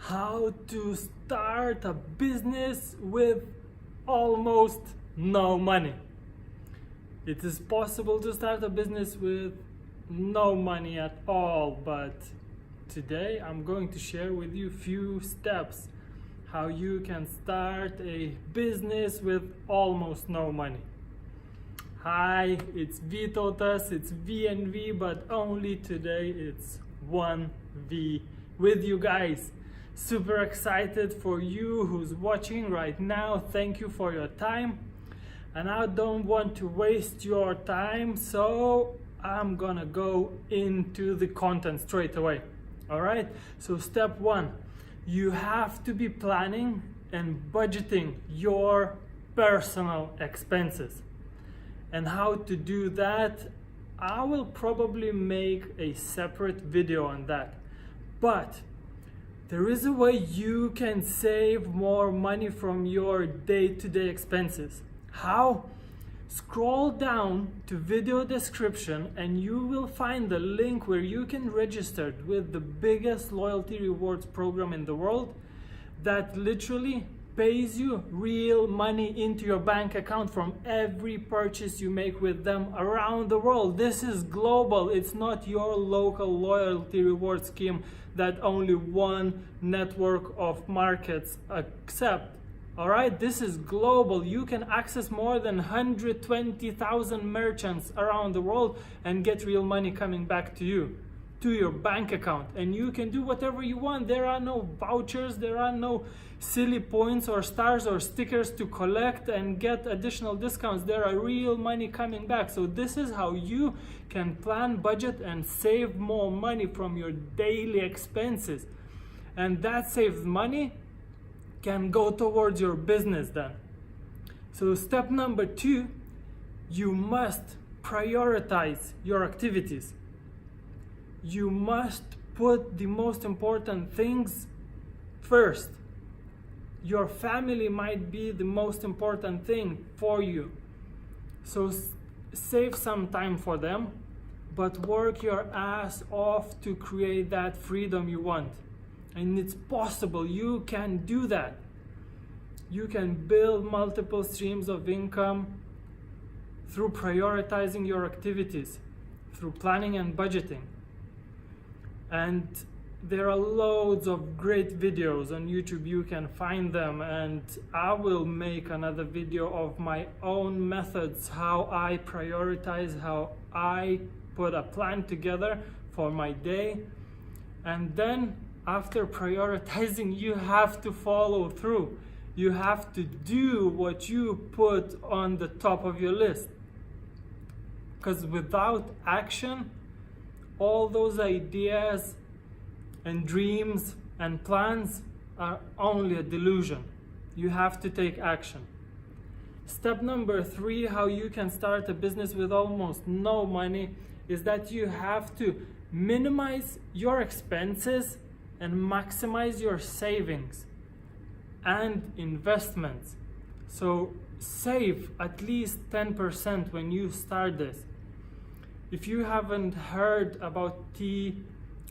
how to start a business with almost no money. It is possible to start a business with no money at all, but today I'm going to share with you a few steps how you can start a business with almost no money. Hi, it's Vytautas, it's VNV, but only today it's 1V with you guys. Super excited for you who's watching right now. Thank you for your time. And I don't want to waste your time, so I'm gonna go into the content straight away. All right, so step one, you have to be planning and budgeting your personal expenses. And how to do that, I will probably make a separate video on that. But there is a way you can save more money from your day-to-day expenses. How? Scroll down to video description and you will find the link where you can register with the biggest loyalty rewards program in the world that literally pays you real money into your bank account from every purchase you make with them around the world. This is global. It's not your local loyalty reward scheme that only one network of markets accept. All right, this is global. You can access more than 120,000 merchants around the world and get real money coming back to you, to your bank account, and you can do whatever you want. There are no vouchers, there are no silly points or stars or stickers to collect and get additional discounts. There are real money coming back. So this is how you can plan, budget, and save more money from your daily expenses. And that saved money can go towards your business then. So step number two, you must prioritize your activities. You must put the most important things first. Your family might be the most important thing for you. So save some time for them, but work your ass off to create that freedom you want. And it's possible. You can do that. You can build multiple streams of income through prioritizing your activities, through planning and budgeting. And there are loads of great videos on YouTube. You can find them, and I will make another video of my own methods, how I prioritize, how I put a plan together for my day. And then after prioritizing, you have to follow through. You have to do what you put on the top of your list. Because without action, all those ideas and dreams and plans are only a delusion. You have to take action. Step number three, how you can start a business with almost no money, is that you have to minimize your expenses and maximize your savings and investments. So save at least 10% when you start this. If you haven't heard about T.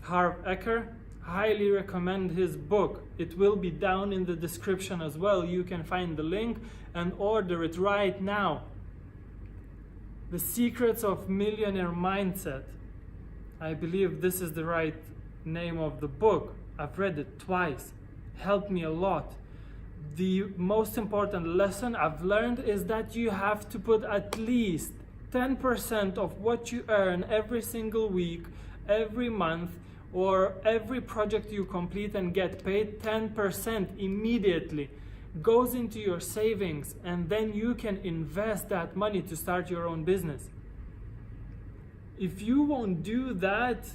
Harv Eker, highly recommend his book. It will be down in the description as well. You can find the link and order it right now. The Secrets of Millionaire Mindset. I believe this is the right name of the book. I've read it twice. Helped me a lot. The most important lesson I've learned is that you have to put at least 10% of what you earn every single week, every month, or every project you complete and get paid, 10% immediately goes into your savings, and then you can invest that money to start your own business. If you won't do that,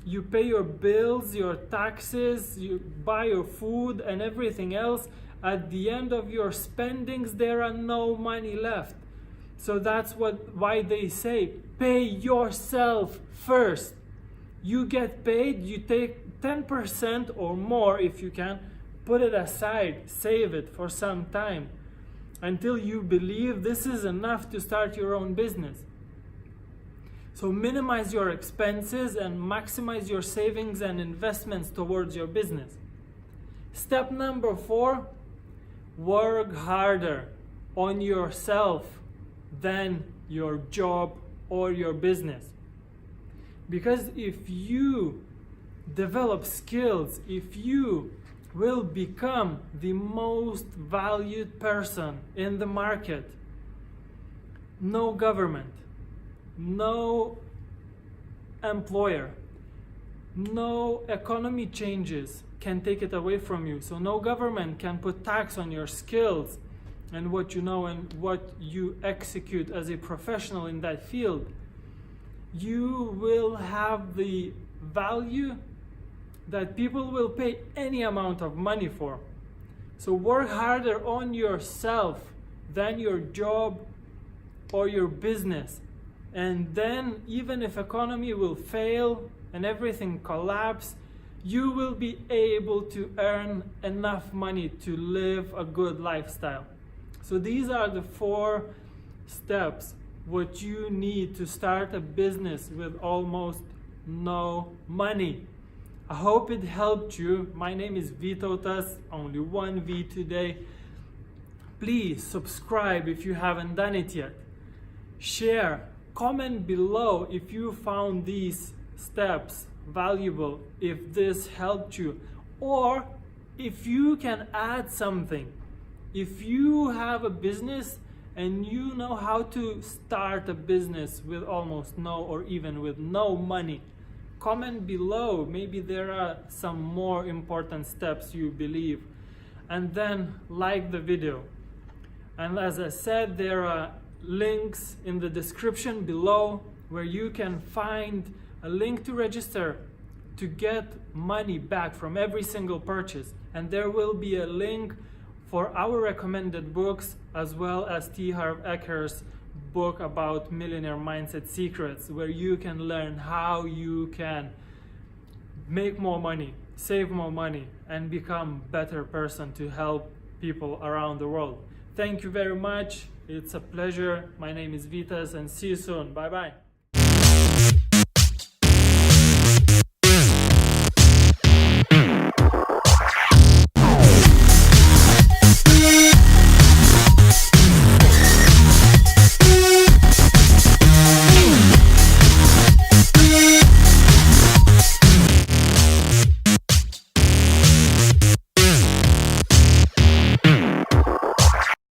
you pay your bills, your taxes, you buy your food and everything else. At the end of your spendings, there are no money left. So that's why they say, pay yourself first. You get paid, you take 10% or more if you can, put it aside, save it for some time until you believe this is enough to start your own business. So minimize your expenses and maximize your savings and investments towards your business. Step number 4, work harder on yourself than your job or your business. Because if you develop skills, if you will become the most valued person in the market, no government, no employer, no economy changes can take it away from you. So no government can put tax on your skills and what you know and what you execute as a professional in that field. You will have the value that people will pay any amount of money for. So work harder on yourself than your job or your business. And then even if economy will fail and everything collapse, you will be able to earn enough money to live a good lifestyle. So these are the 4 steps what you need to start a business with almost no money. I hope it helped you. My name is Vytautas, only one V today. Please subscribe if you haven't done it yet. Share, comment below if you found these steps valuable, if this helped you, or if you can add something. If you have a business and you know how to start a business with almost no or even with no money, comment below. Maybe there are some more important steps you believe. And then like the video. And as I said, there are links in the description below where you can find a link to register to get money back from every single purchase. And there will be a link for our recommended books, as well as T. Harv Eker's book about millionaire mindset secrets, where you can learn how you can make more money, save more money, and become a better person to help people around the world. Thank you very much. It's a pleasure. My name is Vytas, and see you soon. Bye bye.